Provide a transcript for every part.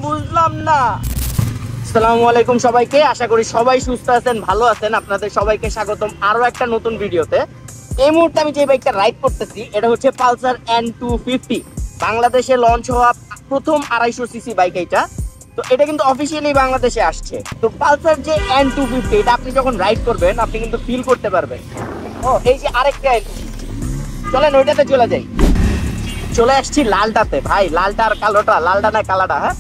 বুঝলাম না। আসসালামু আলাইকুম সবাইকে, আশা করি সবাই সুস্থ আছেন, ভালো আছেন। আপনাদের সবাইকে স্বাগতম আরো একটা নতুন ভিডিওতে। এই মুহূর্তে আমি যে বাইকটা রাইড করতেছি এটা হচ্ছে পালসার N250, বাংলাদেশে লঞ্চ হওয়া প্রথম 250 সিসি বাইক এটা। তো এটা কিন্তু অফিসিয়ালি বাংলাদেশে আসছে। তো পালসার যে N250 এটা আপনি যখন রাইড করবেন আপনি কিন্তু ফিল করতে পারবেন। ও এই যে আরেকটা, চলেন ওইটাতে চলে যাই। চলে আসছি লালটাতে। ভাই লালটা আর কালোটা, লালটা না কালাটা, হ্যাঁ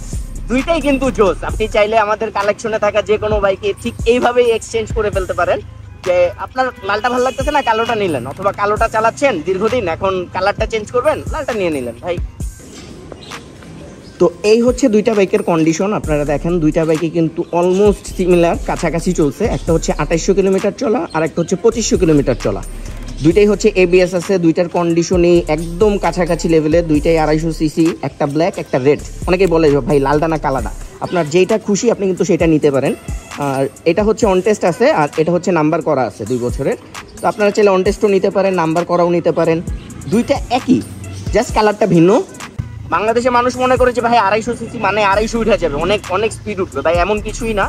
দুইটাই কিন্তু জোস। আপনি চাইলে আমাদের কালেকশনে থাকা যে কোনো বাইকে ঠিক এইভাবেই এক্সচেঞ্জ করে ফেলতে পারেন। যে আপনার লালটা ভালো লাগতেছে না, কালোটা নিলেন, অথবা কালোটা চালাচ্ছেন দীর্ঘদিন, এখন কালারটা চেঞ্জ করবেন, লালটা নিয়ে নিলেন ভাই। তো এই হচ্ছে দুইটা বাইকের কন্ডিশন। আপনারা দেখেন দুইটা বাইকে কিন্তু অলমোস্ট সিমিলার, কাছাকাছি চলছে। একটা হচ্ছে 2800 কিলোমিটার চলা আর একটা হচ্ছে 2500 কিলোমিটার চলা। দুইটাই হচ্ছে ABS আছে, দুইটার কন্ডিশনই একদম কাছাকাছি লেভেলে। দুইটাই 250 সিসি, একটা ব্ল্যাক একটা রেড। অনেকেই বলে ভাই লালটা না কালাটা, আপনার যেইটা খুশি আপনি কিন্তু সেটা নিতে পারেন। আর এটা হচ্ছে অন টেস্ট আছে আর এটা হচ্ছে নাম্বার করা আছে 2 বছরের। তো আপনারা চাইলে অন টেস্টও নিতে পারেন, নাম্বার করাও নিতে পারেন। দুইটা একই, জাস্ট কালারটা ভিন্ন। বাংলাদেশে মানুষ মনে করে যে ভাই 250 সিসি মানে 250 উঠে যাবে, অনেক অনেক স্পিড উঠবে। ভাই এমন কিছুই না,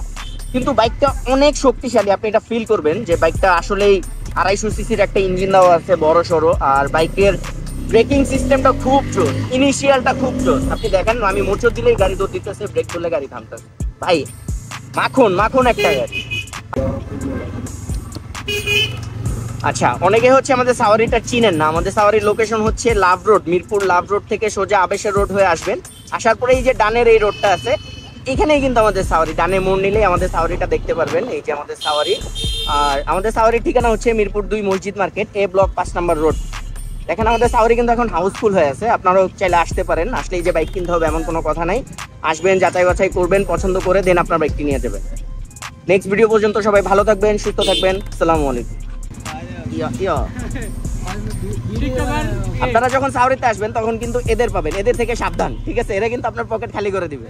কিন্তু বাইকটা অনেক শক্তিশালী। আপনি এটা ফিল করবেন যে বাইকটা আসলেই 250 সিসির একটা ইঞ্জিন দেওয়া আছে বড় সড়ো। আর বাইকের ব্রেকিং সিস্টেমটা খুব জোর, ইনিশিয়ালটা খুব জোর। আপনি দেখেন আমি মোচড় দিলেই গাড়ি দৌড় দিতেছে, ব্রেক করলে গাড়ি থামতেছে। ভাই মাখন মাখন একটা গাড়ি। আচ্ছা, অনেকে হচ্ছে আমাদের সাওয়ারিটা চিনেন না। আমাদের সাওয়ারির লোকেশন হচ্ছে love road, Mirpur love road থেকে সোজা আবেশের রোড হয়ে আসবেন। আসার পরে এই যে ডানের এই রোডটা আছে, এখানেই কিন্তু আমাদের সাওয়ারি। ডানে মোড় নিলেই আমাদের সাওয়ারিটা দেখতে পারবেন। এই যে আমাদের সাওয়ারি। আর আমাদের সাওয়ারির ঠিকানা হচ্ছে মিরপুর 2 মসজিদ market, A block 5 number road. দেখেন আমাদের সাওয়ারি কিন্তু এখন হাউসফুল হয়ে আছে। আপনারাও চাইলে আসতে পারেন, আসলেই যে বাইক কিনতে হবে এমন কোনো কথা নাই। আসবেন, যাচাই বাছাই করবেন, পছন্দ করে দেন আপনার বাইকটি নিয়ে যাবেন। নেক্সট ভিডিও পর্যন্ত সবাই ভালো থাকবেন, সুস্থ থাকবেন। আসসালামু আলাইকুম। আপনারা যখন সাওয়ারিতে আসবেন তখন কিন্তু এদের পাবেন, এদের থেকে সাবধান, ঠিক আছে? এরা কিন্তু আপনার পকেট খালি করে দিবে।